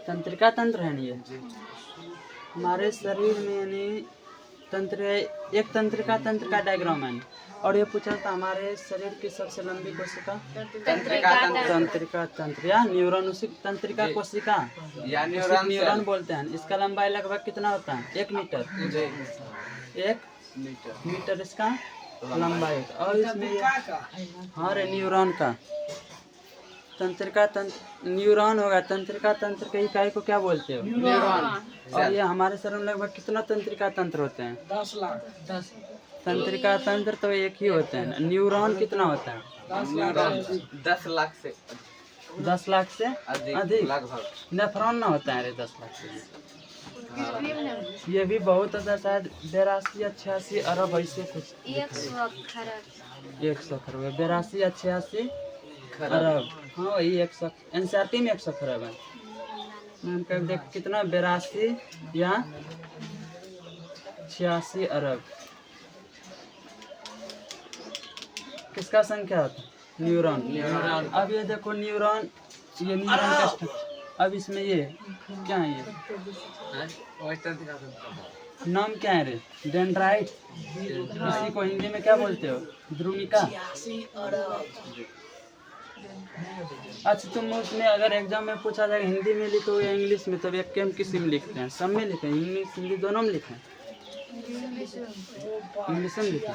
तंत्रिका तंत्र है नहीं ये हमारे शरीर में यानी तंत्र है। एक तंत्रिका तंत्र का डायग्राम है और ये पूछा था हमारे शरीर की सबसे लंबी कोशिका तंत्रिका तंत्र या न्यूरॉन उसी तंत्रिका कोशिका या न्यूरॉन बोलते हैं। इसका लंबाई लगभग कितना होता है? 1 मीटर। 1 मीटर इसका लंबाई होता है। और इसमें हाँ रे न्यूरॉन का तंत्रिका तंत्र न्यूरॉन होगा। तंत्रिका तंत्र के इकाई को क्या बोलते हो? न्यूरॉन। और ये हमारे शरीर में लगभग कितना तंत्रिका तंत्र होते हैं? 10 लाख। 10 तंत्रिका तंत्र तो एक ही होते हैं। न्यूरॉन कितना होता है? 10 लाख से 10 लाख से अधिक लगभग। नेफ्रॉन ना होता है रे 10 लाख से। ये भी बहुत होता है शायद 82 या 86 अरब ऐसे कुछ 100 खरब 82 या 86 अरब। हाँ वही 100 एनसीईआरटी में 100 खरब है। मैंने कहा देख कितना 82 या 86 अरब किसका संख्या होता है? न्यूरॉन। अब ये देखो न्यूरॉन ये न्यूरॉन का स्ट्रक्चर। अब इसमें ये क्या है? ये नाम क्या है रे? डेंड्राइट। इसी को हिंदी में क्या बोलते हो? ध्रुमिका। अच्छा तुम उसमें अगर एग्जाम में पूछा जाए हिंदी में लिखो या इंग्लिश में, तो एक केम किसी में लिखते हैं? सब में लिखे? इंग्लिश हिंदी दोनों में लिखे? इंग्लिश में लिखे?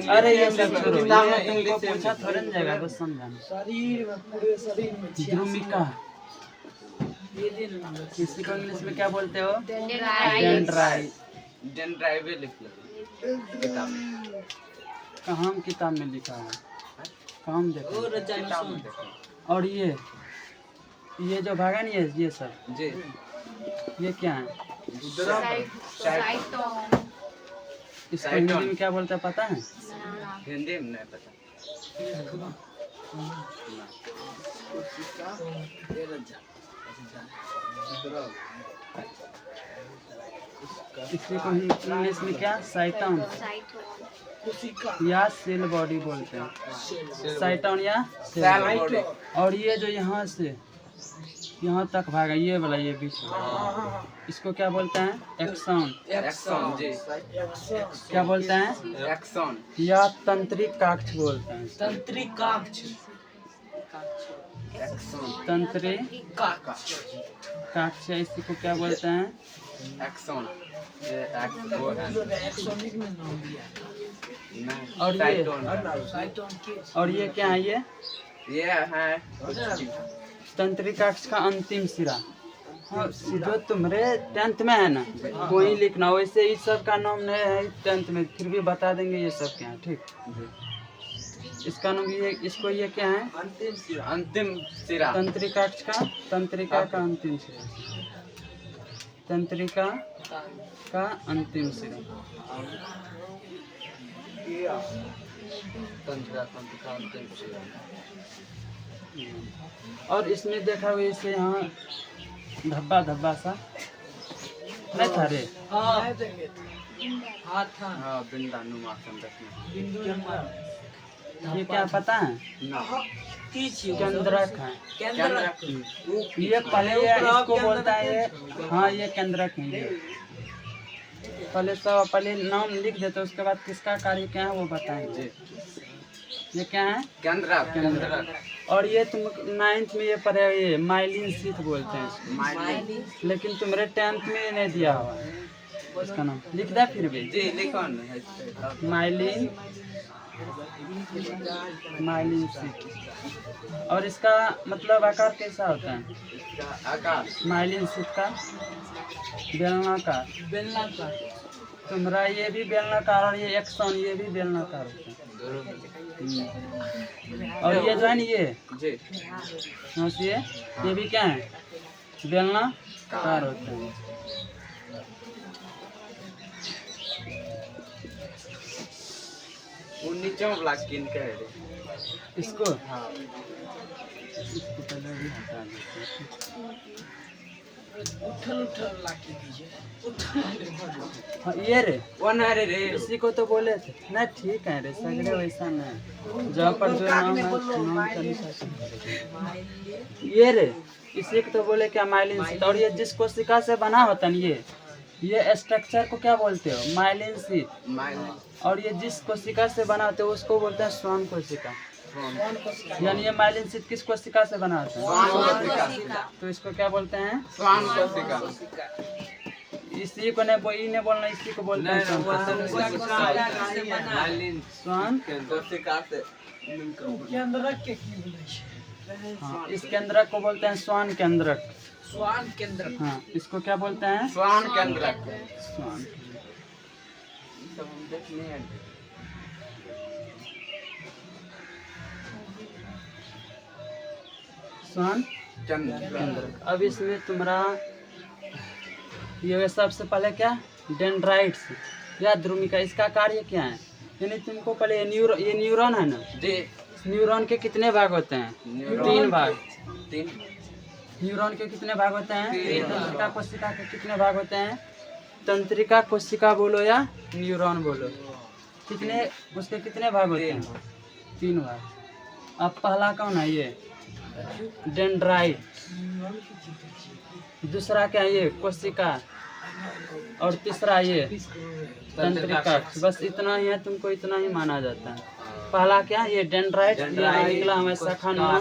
अरे ये सब छोड़ो, ये तुमको पूछा थोड़ा न जाएगा, बस समझाना। शरीर में पूरे शरीर में ध्रुमिका। इसी को इंग्लिश में क्या बोलते हो? डेंड्राइट। डेंड्राइट लिख लो किताब में। कहाँ किताब में लिखा है? काम देखो। और ये जो भागा नहीं है ये सब जी ये क्या है? इसको हिंदी में क्या बोलते हैं पता है? हिंदी में नहीं पता। इसी को इंग्लिश में क्या? साइटोन या सेल बॉडी बोलते हैं। साइटोन या सेल बॉडी। और ये जो यहाँ से यहाँ तक भागा ये वाला ये बीच वाला इसको क्या बोलते हैं? एक्सॉन। एक्सॉन जी। क्या बोलते हैं? एक्सॉन या तंत्रिक काक्ष बोलते हैं। तंत्रिक काक्ष। तंत्रिक काक्ष इसी को क्या बोलते हैं? एक्सॉन। और ये क्या है? ये है तंत्रिक काक्ष का अंतिम सिरा। हाँ जो तुम्हारे 10th में है ना वही लिखना। वैसे इस सब का नाम नहीं है 10th में, फिर भी बता देंगे ये सब क्या है। ठीक इसका नाम ये इसको ये क्या है? अंतिम सिरा। तंत्रिक काक्ष का तंत्रिका का अंतिम सिरा। तंत्रिका का अंतिम सिरा। तंत्रिका अंतिम सिरा। और इसमें देखा हुआ इसे यहाँ धब्बा धब्बा सा नहीं था रे? हाँ बिंदा नुमा संरचना। ये क्या पता है? केंद्रक है। ये पहले ये इसको बोलता है ये। हाँ ये केंद्रक है। ये पहले नाम लिख देते उसके बाद किसका कार्य क्या है वो बताएंगे। ये क्या है? केंद्रक। और ये तुम 9th में ये पढ़े ये माइलिन शीथ बोलते हैं इसको। लेकिन तुम्हारे 10th में नहीं दिया हुआ इसका नाम। लिख दे फिर भी जी लिखो माइलिन शीथ। और इसका मतलब आकार कैसा होता है? आकार माइलिन शीथ का बेलनाकार। तुम्हारा ये भी बेलनाकार और ये एक्सॉन ये भी बेलनाकार होता है। और ये जो है ना ये जी ये भी क्या है? बेलनाकार होता है। नीचे ब्लैक किन के है इसको। हाँ इसको पहले भी हटा देते हाँ ये रे वन है रे इसी को तो बोले थे ना। ठीक है रे सगरे वैसा नहीं जहाँ पर जो नाम है नाम का अनुसार ये रे इसी को तो बोले क्या माइलिन शीत। और ये जिस कोशिका से बना होता है ना, ये स्ट्रक्चर को क्या बोलते हो? माइलिन शीत। और ये जिस कोशिका से बना होता है उसको बोलते हैं श्वान कोशिका। यानी ये माइलिन शीत किस कोशिका से बना होता है? तो इसको क्या बोलते हैं? श्वान कोशिका। इसी को नहीं बोलना, इसी को बोलते हैं श्वान कोशिका। हाँ, इस केंद्रक को बोलते हैं श्वान केंद्रक। श्वान केंद्रक। हाँ, इसको क्या बोलते हैं? श्वान केंद्रक। श्वान। श्वान केंद्रक। अब इसमें तुम्हारा ये सबसे पहले क्या, डेंड्राइट्स या ध्रुमिका, इसका कार्य क्या है? यानी तुमको पहले ये न्यूरॉन है ना जी। न्यूरॉन के कितने भाग होते हैं? 3 भाग। 3। न्यूरॉन के कितने भाग होते हैं? 3। तंत्रिका कोशिका के कितने भाग होते हैं? तंत्रिका कोशिका बोलो या न्यूरॉन बोलो, कितने, उसके कितने भाग होते हैं? 3 भाग। अब पहला कौन है? ये डेंड्राइट। दूसरा क्या है? ये कोशिका। और तीसरा ये तंत्रिका। बस इतना ही है, तुमको इतना ही माना जाता है। पहला क्या, ये डेंड्राइट, ये निकला हमारे शाखा नुमा।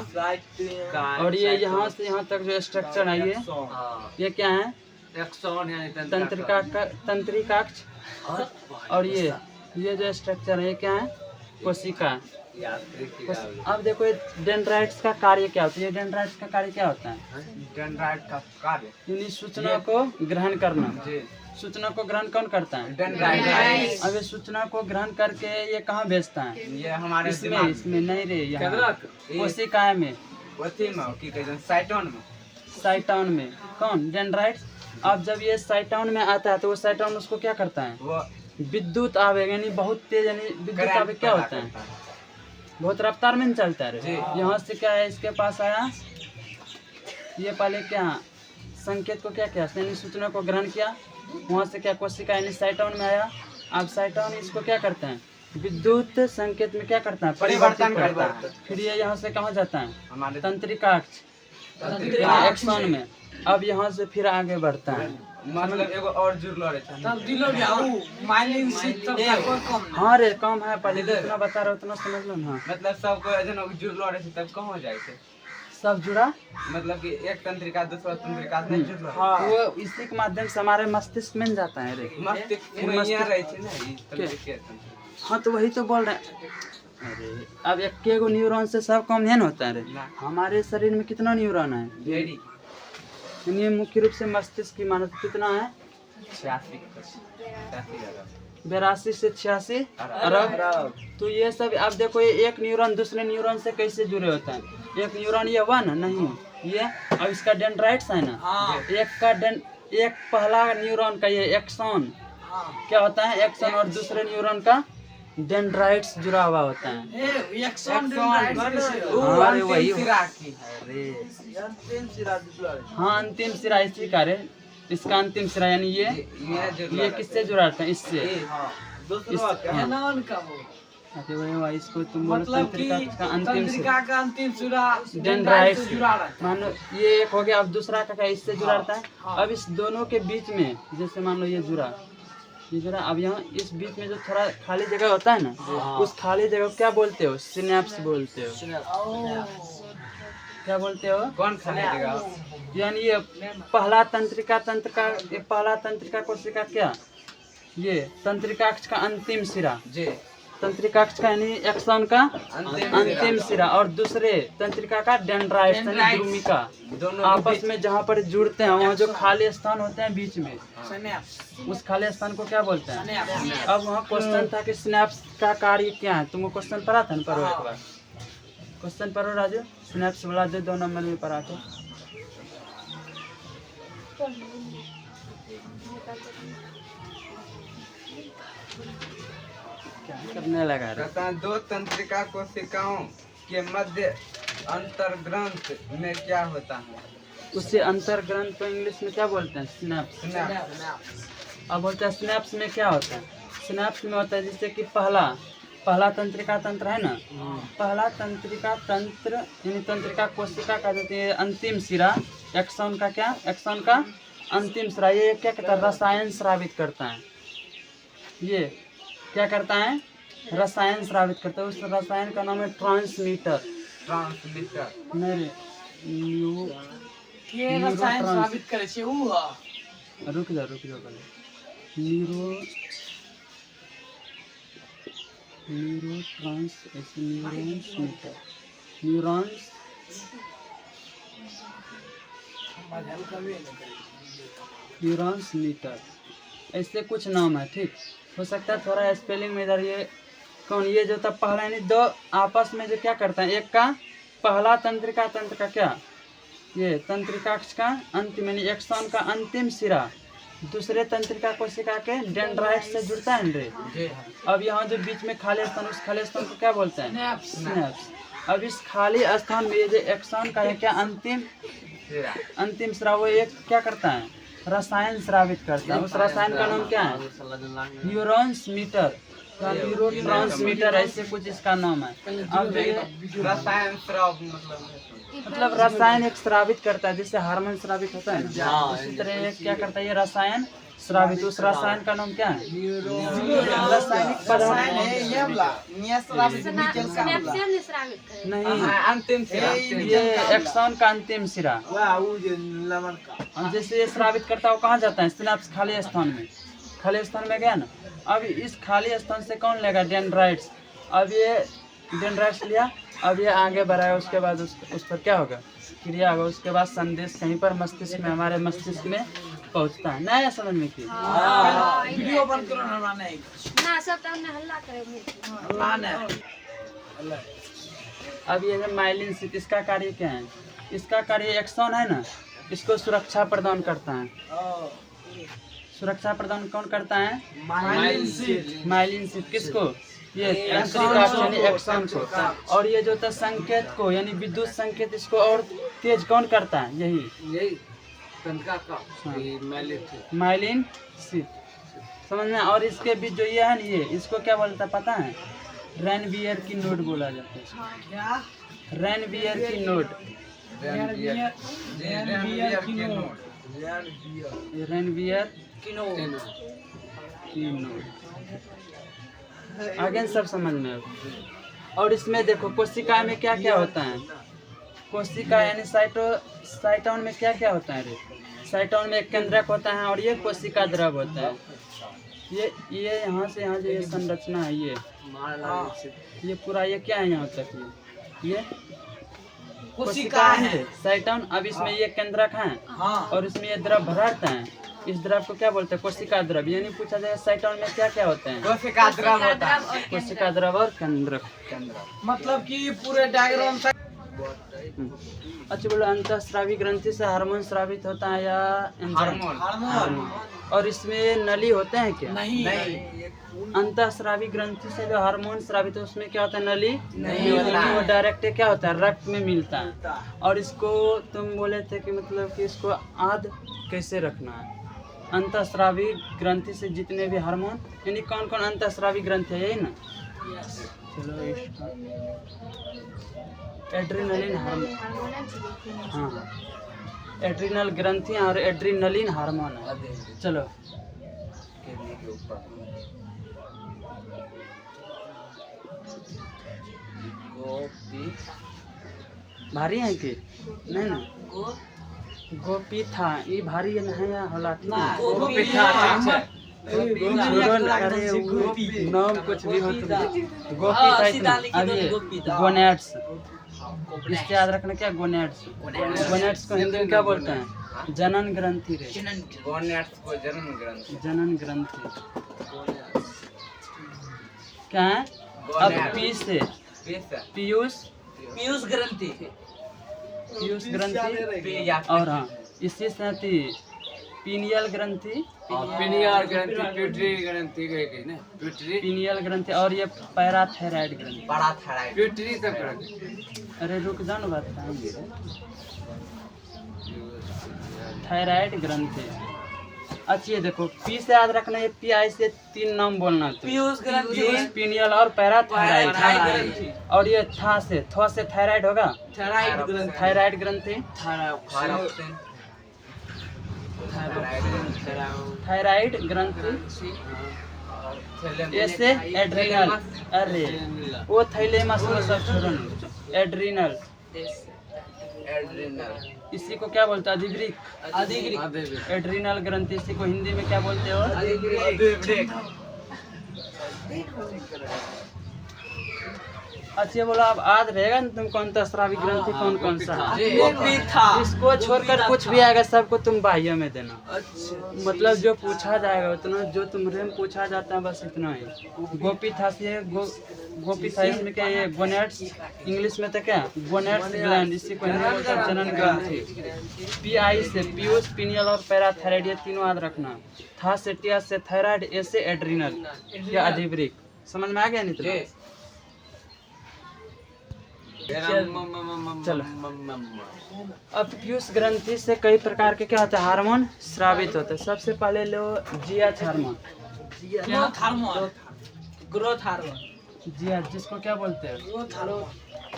और ये यहाँ से यहाँ तक जो स्ट्रक्चर है ये क्या है? तंत्रिकाक्ष। और ये जो स्ट्रक्चर है ये क्या है? कोशिका। अब देखो डेंड्राइट्स का कार्य क्या होता है? ये डेंड्राइट्स का कार्य क्या होता है? डेंड्राइट का कार्य यानी सूचना को ग्रहण करना। सूचना को ग्रहण कौन करता है? डेंड्राइट। अब ये सूचना को ग्रहण करके ये कहाँ भेजता है? ये हमारे इसमें नहीं रे, यहाँ कोशिका में, साइटोन में। साइटोन में। कौन? डेंड्राइट्स। अब जब ये साइटोन में आता है तो वो साइटोन उसको क्या करता है? वो विद्युत आवेग, यानी बहुत तेज, यानी विद्युत आवेग क्या होता है? बहुत रफ्तार में चलता है। यहाँ से क्या है, इसके पास आया, ये पहले क्या संकेत को क्या किया, यानी सूचना को ग्रहण किया। वहाँ से क्या कोशिका यानी साइटोन में आया। अब साइटोन इसको क्या करता है? विद्युत संकेत में क्या करता है? परिवर्तन करता है। फिर ये यहाँ से कहाँ जाता है? हमारे तंत्रिकाक्ष, एक्सन में। अब यहाँ से फिर आगे बढ़ता है। मतलब एगो और जुड़लो रे हाँ रे, कम है, पहले जितना बता रहे उतना समझ लो ना। मतलब सबको जन जुड़लो रे तब कहाँ जाए थे? सब जुड़ा, मतलब कि एक तंत्रिका दूसरा तंत्रिका से जुड़लो। हाँ, वो इसी के माध्यम से हमारे मस्तिष्क में जाता है रे। मस्तिष्क में यहाँ रहे थे ना ये तंत्रिका। हाँ, तो वही तो बोल रहे हैं। अरे अब एक गो न्यूरॉन से सब काम नहीं होता है रे। हमारे शरीर में कितना न्यूरॉन है? ढेरी। यानी मुख्य रूप से मस्तिष्क की मानव कितना है? 82 से 86 अरब। तो ये सब अब देखो, ये एक न्यूरॉन दूसरे न्यूरॉन से कैसे जुड़े होता है? एक न्यूरॉन ये वन नहीं ये, अब इसका डेंड्राइट्स है ना, एक पहला न्यूरॉन का ये एक्सॉन क्या होता है? एक्सॉन। और दूसरे न्यूरॉन का डेंड्राइट्स जुड़ा हुआ होता है। हाँ, अंतिम सिरा इसी का रे, इसका अंतिम सिरा, यानी ये किससे जुड़ा रहता है? इससे। अरे वही इसको तुम बोलो तंत्रिका का अंतिम सिरा डेंड्राइट्स। मान लो ये एक हो गया। अब दूसरा का क्या इससे जुड़ा रहता है? अब इस दोनों के बीच में जैसे मान लो ये जुड़ा, अब यहाँ इस बीच में जो थोड़ा खाली जगह होता है ना, उस खाली जगह को क्या बोलते हो? सिनेप्स बोलते हो। क्या बोलते हो? कौन खाली जगह? यानी ये पहला तंत्रिका कोशिका क्या, ये तंत्रिकाक्ष का अंतिम सिरा जी, तंत्रिकाक्ष का यानी एक्सन का अंतिम सिरा, और दूसरे तंत्रिका का डेंड्राइट्स यानी ध्रुमिका। दोनों आपस में जहाँ पर जुड़ते हैं वहाँ जो खाली स्थान होते हैं बीच में, उस खाली स्थान को क्या बोलते हैं? अब वहाँ क्वेश्चन था कि सिनेप्स का कार्य क्या है। तुमको क्वेश्चन पढ़ा था ना? पढ़ो एक बार क्वेश्चन पढ़ो राजू। सिनेप्स वाला दे 2 नंबर में पढ़ा था। क्या करने लगा रे? 2 तंत्रिका कोशिकाओं के मध्य अंतर्ग्रंथ में क्या होता है? उसे अंतर्ग्रंथ तो इंग्लिश में क्या बोलते हैं? सिनेप्स। अब बोलते हैं सिनेप्स में क्या होता है? सिनेप्स में होता है जैसे कि पहला पहला तंत्रिका तंत्र है ना, पहला तंत्रिका तंत्र यानी तंत्रिका कोशिका का देते हैं अंतिम सिरा, एक्सॉन का क्या, एक्सॉन का अंतिम सिरा, ये क्या कहता है, रसायन स्रावित करता है। ये क्या करता है, रसायन स्रावित करता है। उस रसायन का नाम है ट्रांसमीटर। ट्रांसमीटर नहीं ये रसायन स्रावित करे छे उ रुक जा पहले। न्यूरॉन्स मीटर, ऐसे कुछ नाम है। ठीक, हो सकता है थोड़ा स्पेलिंग में इधर ये कौन, ये जो था पहला यानी दो आपस में जो क्या करता है, एक का पहला तंत्रिका तंत्र का क्या, ये तंत्रिकाक्ष का अंतिम यानी एक्सॉन का अंतिम सिरा दूसरे तंत्रिका कोशिका के डेंड्राइट से जुड़ता है रे। अब यहाँ जो बीच में खाली स्थान, उस खाली स्थान को क्या बोलते हैं, स्नैप्स। अब इस खाली स्थान में ये जो एक्सॉन का है क्या अंतिम सिरा, वो एक क्या करता है, रसायन स्रावित करता है। उस रसायन का नाम क्या है, न्यूरोट्रांसमीटर, न्यूरोट्रांसमीटर ऐसे कुछ इसका नाम है। अब रसायन स्राव मतलब रसायन एक स्रावित करता है, जैसे हार्मोन स्रावित होता है ना, उसी तरह ये क्या करता है, ये रसायन स्रावित। उस रसायन का नाम क्या है, रासायनिक पदार्थ नहीं, अंतिम सिरा, ये एक्सॉन का अंतिम सिरा। जैसे ये स्रावित करता है वो कहाँ जाता है, सिनेप्स खाली स्थान में, खाली स्थान में गया ना। अब इस खाली स्थान से कौन लेगा, डेंड्राइट्स। अब ये डेंड्राइट्स लिया, अब ये आगे बढ़ाया, उसके बाद उस पर क्या होगा, क्रिया होगा। उसके बाद संदेश कहीं पर मस्तिष्क में, हमारे मस्तिष्क में पहुंचता है। नया समझ में की वीडियो बंद करो ना नहीं ना सब तो हमने हल्ला करे ना ना। अब ये है माइलिन शीट, इसका कार्य क्या है, इसका कार्य एक्सॉन है ना, इसको सुरक्षा प्रदान करता है। सुरक्षा प्रदान कौन करता है, माइलिन शीट किसको, ये तंत्रिका यानी एक्सॉन को। और ये जो था संकेत को यानी विद्युत संकेत, इसको और तेज कौन करता है, यही तंत्रिका का माइलिन शीट, समझना। और इसके बीच जो ये है ना, ये इसको क्या बोलता है पता है, रेनवियर की नोड बोला जाता है। क्या, रेनवियर की नोड, रेनवियर की नोड आगे सब समझ में आओ। और इसमें देखो कोशिका में क्या क्या होता है, कोशिका यानी साइटोन में क्या क्या होता है रे, साइटोन में एक केंद्रक होता है और ये कोशिका द्रव होता है। ये यहाँ से यहाँ जो ये संरचना है, ये पूरा ये क्या है यहाँ तक, ये कोशिका है साइटोन। अब इसमें ये केंद्रक है और इसमें ये द्रव भराता है। इस द्रव को क्या बोलते हैं, कोशिका द्रव। यानी पूछा जाए साइटोन में क्या क्या होते हैं, कोशिका द्रव होता है, कोशिका द्रव और केंद्रक। मतलब कि पूरे डायग्राम से। अच्छा बोलो, अंतःस्रावी ग्रंथि से हार्मोन स्रावित होता है या हार्मोन। और इसमें नली होते हैं क्या, नहीं अंतःस्रावी ग्रंथि से जो हार्मोन स्रावित है उसमें क्या होता है, नली नहीं होता है। वो डायरेक्ट क्या होता है, रक्त में मिलता है। और इसको तुम बोले थे कि मतलब कि इसको आद कैसे रखना है, अंतःस्रावी ग्रंथि से जितने भी हार्मोन, यानी कौन कौन अंतःस्रावी ग्रंथि है, यही ना। चलो एड्रीनलिन हार्मोन, हाँ एड्रीनल ग्रंथि और एड्रीनलिन हार्मोन है। चलो भारी है कि नहीं ना, गोपी था ये भारी है या होला गोपी था। अरे नाम कुछ भी हो तो गोपी था इतना। अभी गोनेट्स, इससे याद रखना क्या, गोनेट्स। गोनेट्स को हिंदी में क्या बोलते हैं, जनन ग्रंथि रे, गोनेट्स को जनन ग्रंथि, जनन ग्रंथि क्या है। अब पी से पीयूष ग्रंथि, और हाँ इसी से थी पीनियल ग्रंथि, पिनियल ग्रंथि पीनियल ग्रंथि और ये पैराथायराइड ग्रंथि। प्यूटरी तक अरे रुक जाओ ना, बात थायराइड ग्रंथि, अच्छा ये देखो, पी से याद रखना है, पी आई से 3 नाम बोलना है। पीयूष ग्रंथि, पीयूष, पिनियल और पैराथायराइड। ग्रंथि, और ये था से थायराइड होगा, थायराइड ग्रंथि, थायराइड ग्रंथि, थायराइड ग्रंथि, ऐसे एड्रिनल, अरे वो थैलेमस वो सब छोड़ो नहीं, एड्रिनल, इसी को क्या बोलते हैं, अधिवृक्क, एड्रिनल ग्रंथि, इसी को हिंदी में क्या बोलते हो, अच्छा ये बोलो, अब याद रहेगा ना तुमको अंतःस्रावी ग्रंथि कौन कौन सा है? वो भी था। इसको छोड़कर कुछ भी आएगा सबको तुम बाह्य में देना। अच्छा, मतलब जो पूछा जाएगा उतना, जो तुम्हारे में पूछा जाता है बस इतना ही। गोपी था से गोपी था, इसमें क्या ये गोनेट्स, इंग्लिश में तो क्या गोनेट्स ग्लैंड, इसी को हिंदी में बोलते हैं जनन ग्रंथि। पी आई से पीयूष, पिनियल और पैराथायराइड, ये तीनों याद रखना। था से टिया से थायराइड, ए से एड्रिनल या अधिवृक्क। समझ में आ गया नहीं तुम्हें? चलो, अब पीयूष ग्रंथि से कई प्रकार के क्या होते हैं, हार्मोन स्रावित होते हैं। सबसे पहले लो GH hormone, growth hormone, growth hormone, GH जिसको क्या बोलते हैं, ग्रोथ हार्मोन,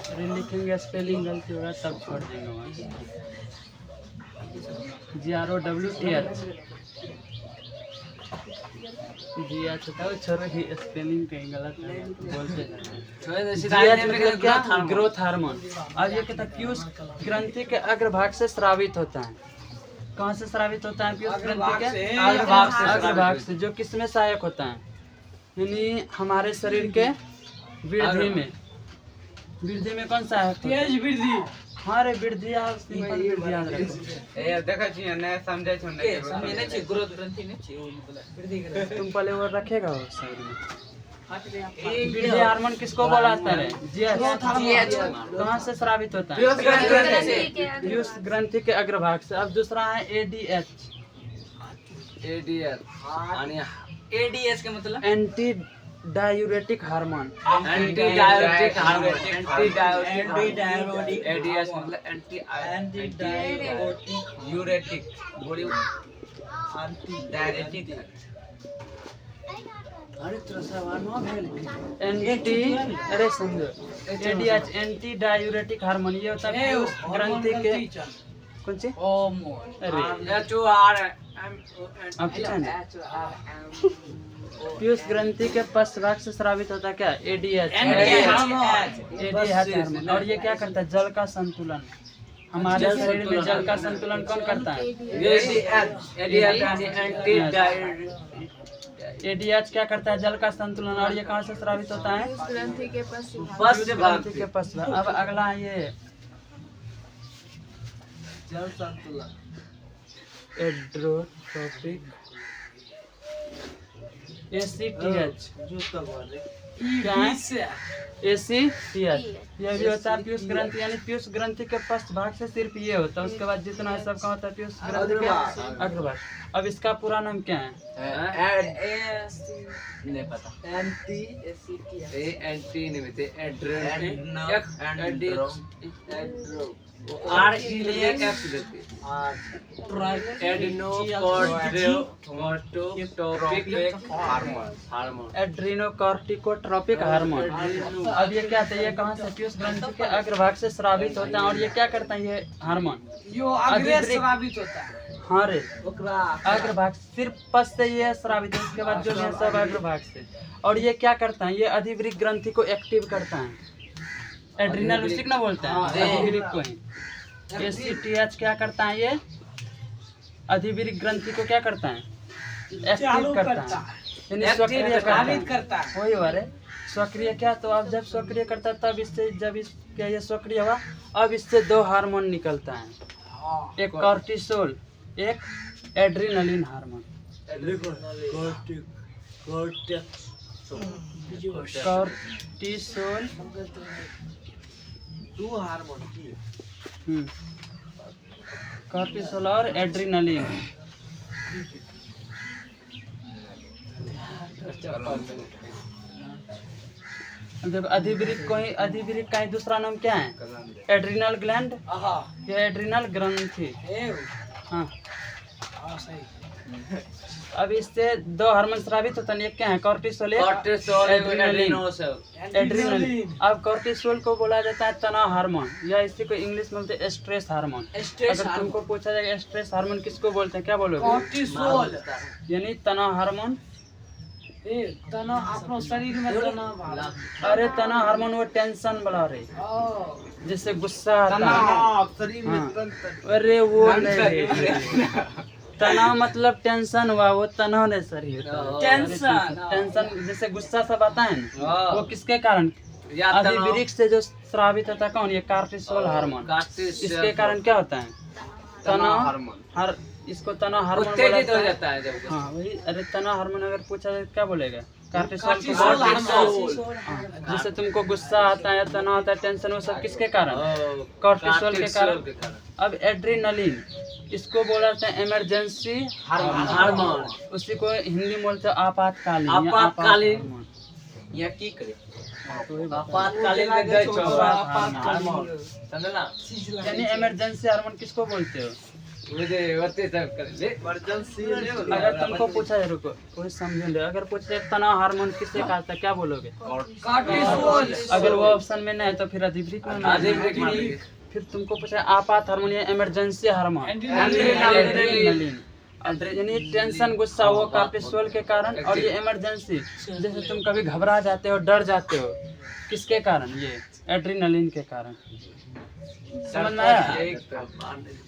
अरे लिखेंगे स्पेलिंग गलती होगा तब छोड़ देंगे वहाँ। GROWTH, जीएच होता है, छोड़ो ही स्पेलिंग कहीं गलत है बोलते हैं। जीएच मतलब क्या, ग्रोथ हार्मोन। अब ये कहता है पीयूष ग्रंथि के अग्रभाग से स्रावित होता है। कहाँ से स्रावित होता है पीयूष ग्रंथि के अग्रभाग से, जो किसमें सहायक होता है, यानी हमारे शरीर के वृद्धि में। वृद्धि में कौन सहायक होता है? तेज वृद्धि, हाँ रे वृद्धि, सिंपल वृद्धि याद रखो। ए देखा छी ने समझै छ के समझे नहीं छी, ग्रोथ ग्रंथि नहीं छी, वो बोला वृद्धि ग्रंथि। तुम पहले वो रखेगा वो शरीर में। वृद्धि हार्मोन किसको बोला जाता है? जीएच। कहाँ से स्रावित होता है? पीयूष ग्रंथि के अग्रभाग से। अब दूसरा है एडीएच, एडीएस का मतलब anti diuretic hormone. Anti diuretic hormone, anti diuretic, ADS मतलब anti diuretic, uretic, body anti diuretic, अरे त्रसवा न भेल एंटी, अरे समझो, एडीएच एंटी डायूरेटिक हार्मोन, ये होता है पीयूष ग्रंथि के कौन सी, अरे एचओआर अब क्या है? पीयूष ग्रंथि के पश्च भाग से स्रावित होता है क्या, एडीएच, एडीएच हार्मोन। और ये क्या करता है, जल का संतुलन। हमारे शरीर में जल का संतुलन कौन करता है? एडीएच क्या करता है, जल का संतुलन। और ये कहाँ से स्रावित होता है? ग्रंथि के पश्च ग्रंथि के पश्च भाग। अब अगला ये जल संतुलन, एड्रोट्रोपिक, ACTH क्या है? ACTH, यह भी होता है पीयूष ग्रंथि, यानी पीयूष ग्रंथि के पश्च भाग से सिर्फ ये होता है। उसके बाद जितना है सबका होता है पीयूष ग्रंथि के अग्रभाग। अब इसका पूरा नाम क्या है? नहीं पता, एंटी एंटी नहीं बते, एड्रीनोकॉर्टिकोट्रोपिक हार्मोन। अब ये क्या है, ये कहाँ से, पीयूष ग्रंथि के अग्रभाग से स्रावित होता है। और ये क्या करता है, ये हार्मोन यो अग्रेस स्रावित होता है। हाँ रे, ओकरा अग्रभाग सिर्फ पश्च से ये स्रावित है, उसके बाद जो भी है सब अग्रभाग से। और ये क्या करता है, ये अधिवृक्क ग्रंथि को एक्टिव करता है। एड्रिनल उसी को ना बोलते हैं, अधिवृक्क को ही। ACTH क्या करता है, ये अधिवृक्क ग्रंथि को क्या करता है, एक्टिव करता है, यानी सक्रिय करता है। वही बारे सक्रिय क्या, तो अब जब सक्रिय करता है तब इससे, जब इस क्या ये सक्रिय हुआ, अब इससे 2 हार्मोन निकलता है, एक कॉर्टिसोल, एक एड्रिनलिन हार्मोन। कॉर्टिसोल, 2 हार्मोन की कॉर्टिसोल और एड्रिनलिन। देखो अधिवृक्क को ही, अधिवृक्क का ही दूसरा नाम क्या है, एड्रिनल ग्लैंड या एड्रिनल ग्रंथि। हाँ अब इससे दो हार्मोन स्रावित होता है, एक क्या है कॉर्टिसोल, कोर्टिसोल एड्रेनलिन। एड्रेनोसिल एड्रेनलिन। अब कॉर्टिसोल को बोला जाता है तनाव हार्मोन, या इसी को इंग्लिश में बोलते हैं स्ट्रेस हार्मोन। स्ट्रेस अगर तुमको पूछा जाएगा स्ट्रेस हार्मोन किसको बोलते हैं, क्या बोलोगे? कोर्टिसोल यानी तनाव हार्मोन। तनाव अपनो शरीर में तनाव अरे तनाव हार्मोन वो टेंशन बढ़ा रही, जैसे गुस्सा आता है। शरीर हाँ। में तंत्र अरे वो नहीं, तनाव मतलब टेंशन हुआ, वो तनाव नहीं सर ये टेंशन। टेंशन जैसे गुस्सा सब आता है ना, हाँ। वो किसके कारण? या अभी तनाव। वृक्ष से जो स्रावित होता है कौन? ये कार्टिसोल हार्मोन। कार्टिसोल इसके कारण क्या होता है? तनाव हार्मोन। हर इसको तनाव हार्मोन बोला उत्तेजित हो जाता है। जाता है जब हाँ वही। अरे तनाव हार्मोन अगर पूछा जाए क्या बोलेगा? कार्टिसोल को कार्टिसोल बोलते हैं। हाँ, जैसे तुमको गुस्सा आता है, तनाव आता है, टेंशन, वो सब किसके कारण? कॉर्टिसोल के कारण। अब एड्रेनलिन, इसको बोला जाता है इमरजेंसी हार्मोन। उसी को हिंदी में बोलते हैं आपातकालीन। या आपातकालीन। हार्मोन। या की करे तो वही बात है। आपातकालीन में गए छो हार्मोन। समझला यानी इमरजेंसी हार्मोन किसको बोलते हो? मुझे वते सब कर ले अगर तुमको पूछा जाए, रुको कोई समझ ले, अगर पूछा जाए तनाव हार्मोन किससे कहा था, क्या बोलोगे? कार्टिसोल। अगर वो ऑप्शन में नहीं है तो फिर अधिवृक्क में आधे नहीं ब्रेक है। मार दिए। फिर तुमको पूछा आपात हार्मोन या इमरजेंसी हार्मोन, एड्रेनलिन। यानी टेंशन गुस्सा वो कार्टिसोल के कारण, और ये इमरजेंसी जैसे तुम कभी घबरा जाते हो, डर जाते हो, किसके कारण? ये एड्रेनलिन के कारण। समझ में आया?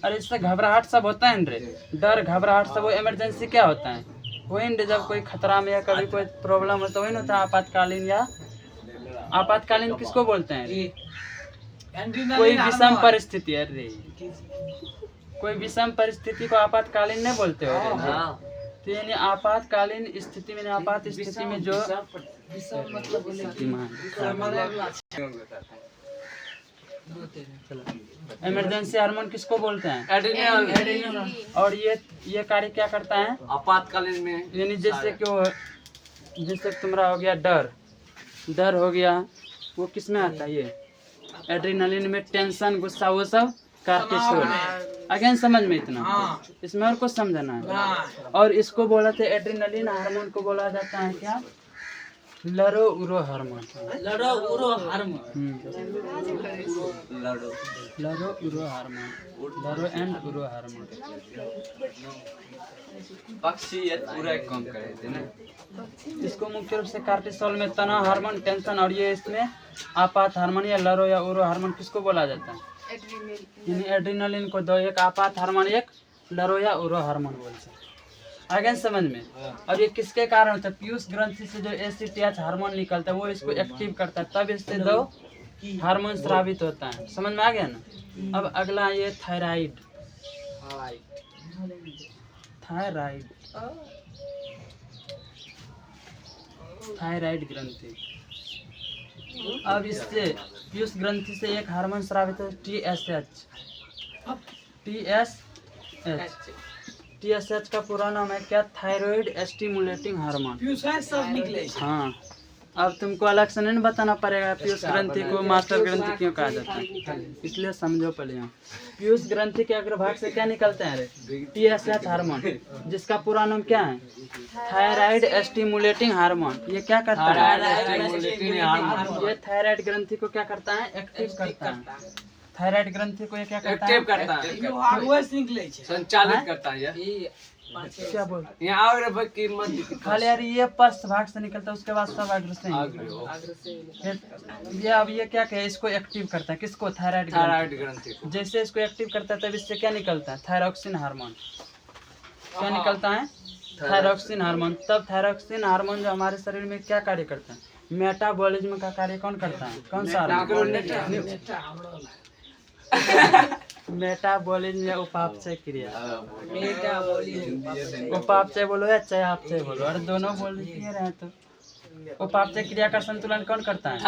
अरे इससे घबराहट सब होता है रे, डर घबराहट सब, वो इमरजेंसी क्या होता है? वही न जब कोई खतरा में या कभी कोई प्रॉब्लम होता है, वही ना होता है आपातकालीन। या आपातकालीन किसको बोलते हैं? कोई विषम परिस्थिति, अरे कोई विषम परिस्थिति को आपातकालीन नहीं बोलते हो रे। हां तो यानी आपातकालीन स्थिति में, आपात स्थिति में जो इमरजेंसी हार्मोन किसको बोलते हैं? एड्रेनलिन। और ये कार्य क्या करता है? आपातकालीन में यानी जैसे कि वो, जैसे तुम्हारा हो गया डर हो गया, वो किस में आता है? ये एड्रेनलिन में। टेंशन गुस्सा वो सब कार्टिसोल। अगेन समझ में इतना, इसमें और कुछ समझना है। और इसको बोला था एड्रेनलिन हार्मोन को बोला जाता है क्या? लरो उरो हार्मोन। लड़ो उरो हार्मोन। लरो उरो हार्मोन, लरो एंड उरो हार्मोन। पक्षी ये पूरा काम करे थे ना। इसको मुख्य रूप से कार्टिसोल में तनाव हार्मोन, टेंशन, और ये इसमें आपात हार्मोन या लरो या उरो हार्मोन किसको बोला जाता है? यानी एड्रेनलिन को दो, एक आपात हार्मोन, एक लरो या उरो हार्मोन बोलते हैं। अगेन समझ में? और ये किसके कारण होता है? पीयूष ग्रंथि से जो एसीटीएच हार्मोन निकलता है वो इसको एक्टिव करता है, तब इससे दो हार्मोन स्रावित होता है। समझ में आ गया ना? अब अगला ये थायराइड। थायराइड ग्रंथि। अब इससे पीयूष ग्रंथि से एक हार्मोन स्रावित है TSH का पूरा नाम है क्या? Thyroid stimulating hormone. सब निकले हाँ, अब तुमको अलग से नहीं बताना पड़ेगा पीयूष ग्रंथि को मास्टर ग्रंथि क्यों कहा जाता है, इसलिए समझो पहले। यहाँ पीयूष ग्रंथि के अग्रभाग से क्या निकलते हैं? TSH हार्मोन, जिसका पूरा नाम क्या है? Thyroid stimulating hormone. ये क्या करता है? ये थायराइड ग्रंथि को क्या करता है? एक्टिव करता है। थायराइड ग्रंथि को ये क्या करता है? एक्टिव करता है, आगुआ से निकले संचालित करता है। ये क्या बोल? यहाँ और भाई कीमत खाली यार ये पश्च भाग से निकलता है, उसके बाद सब अग्र से निकलता है। फिर ये अब ये क्या कहे? इसको एक्टिव करता है, किसको? थायराइड थायराइड ग्रंथि। ग्रंथि को। जैसे इसको एक्टिव करता है तब इससे क्या निकलता है? Thyroxine hormone. क्या निकलता है? Thyroxine hormone. तब थायरॉक्सिन हार्मोन जो हमारे शरीर में क्या कार्य करता है? मेटाबॉलिज्म का कार्य कौन करता है? कौन सा हार्मोन? मेटाबॉलिज्म या उपापचय क्रिया। उपापचय बोलो या चयापचय बोलो, और दोनों बोल दिए रहे तो। उपापचय क्रिया का संतुलन कौन करता है?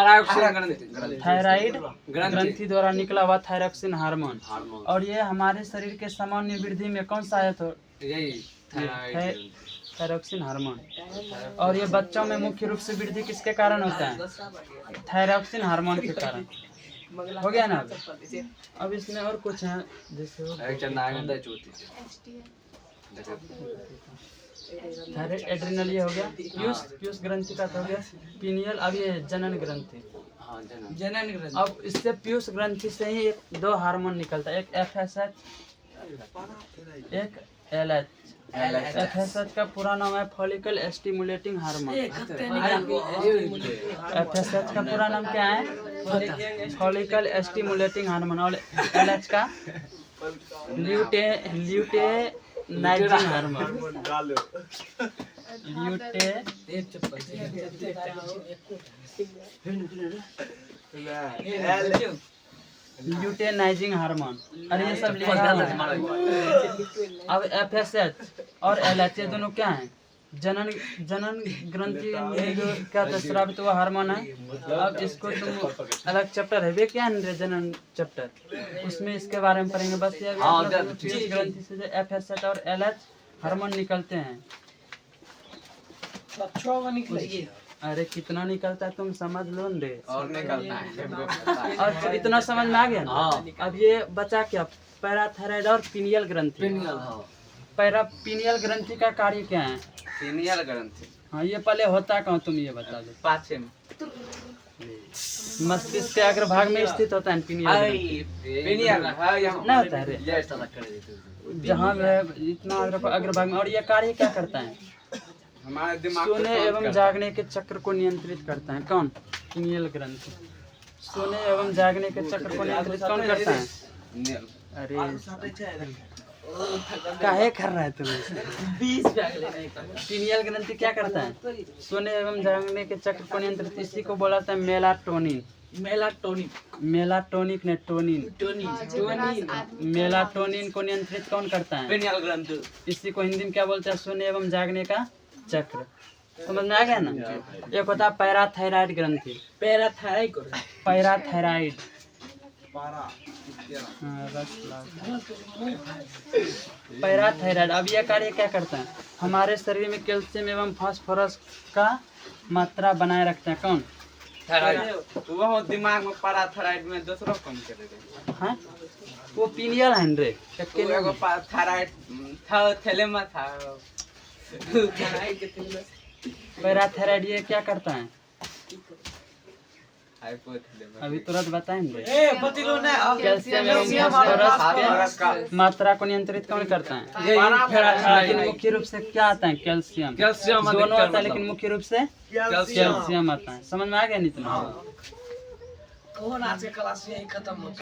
थायराइड ग्रंथि द्वारा निकला हुआ थायरॉक्सिन हार्मोन। और ये हमारे शरीर के सामान्य वृद्धि में कौन सा है? तो यही थायरॉक्सिन हार्मोन। और ये बच्चों में मुख्य रूप से वृद्धि किसके कारण होता है? थायरॉक्सिन हार्मोन के कारण। हो गया ना? अब इसमें और कुछ है जैसे थायराइड एड्रिनल ये हो गया, पीयूष ग्रंथि का तो हो गया, पीनियल। अब ये जनन ग्रंथि। जनन ग्रंथि। अब इससे पीयूष ग्रंथि से ही दो हार्मोन निकलता है, एक FSH, एक LH। FSH का पूरा नाम है फॉलिकल स्टिमुलेटिंग हार्मोन। FSH का पूरा नाम क्या है? Follicle stimulating hormone. और LH का ल्यूटेनाइजिंग हार्मोन। Luteinising hormone. और ये सब लिखा हुआ है। अब FSH और LH ये दोनों क्या हैं? जनन ग्रंथि में जो क्या स्रावित हुआ हार्मोन है। अब इसको तुम अलग चैप्टर है वे क्या है जनन चैप्टर, उसमें इसके बारे में पढ़ेंगे। बस ये पीयूष ग्रंथि से जो FSH और LH हार्मोन निकलते हैं। अरे कितना निकलता है तुम समझ लो न रे। और निकलता है और इतना समझ में आ गया ना। अब ये बचा क्या? पैराथायराइड और पीनियल ग्रंथि। पीनियल ग्रंथि का कार्य क्या है? पीनियल ग्रंथि। हाँ ये पहले होता कहाँ तुम ये बता दो। पाछे में मस्तिष्क के अग्रभाग में स्थित होता है पीनियल ग्रंथि। पीनियल है यहाँ ना होता है रे, जहाँ इतना अग्रभाग में। और ये कार्य क्या करता है? हमारे दिमाग सोने एवं जागने के चक्र को नियंत्रित करता है। कौन? पीनियल ग्रंथि। सोने एवं जागने के चक्र को नियंत्रित कौन करता है? अरे काहे कर रहा है तुम? 20 बैग लेने का। पीनियल ग्रंथि क्या करता है? सोने एवं जागने के चक्र को नियंत्रित, इसी को बोला था मेलाटोनिन। मेलाटोनिक ने टोनिन। मेलाटोनिन को नियंत्रित कौन करता है? पीनियल ग्रंथि। इसी को हिंदी में क्या बोलते हैं? सोने एवं जागने का चक्र। समझ में आ गया ना। एक होता है पैराथायराइड ग्रंथि। पैराथायराइड। पैराथायराइड। अब यह कार्य क्या करता है? हमारे शरीर में कैल्शियम एवं फास्फोरस का मात्रा बनाए रखता है। कौन? वो दिमाग में पैराथायराइड में दूसरा कम करेगा। हाँ वो पीनियल है रे। एगो थायराइड था, थैले में था। पैराथायराइड ये क्या करता है? हाइपोथैलेमस। अभी तुरंत बताएंगे। कैल्शियम कैल्शियम एवं फास्फोरस के मात्रा को नियंत्रित कौन करता है? लेकिन मुख्य रूप से क्या आता है? कैल्शियम। दोनों आता है लेकिन मुख्य रूप से कैल्शियम आता है। समझ में आ गया नहीं तुम्हें? कौन आज के क्लास में खत्म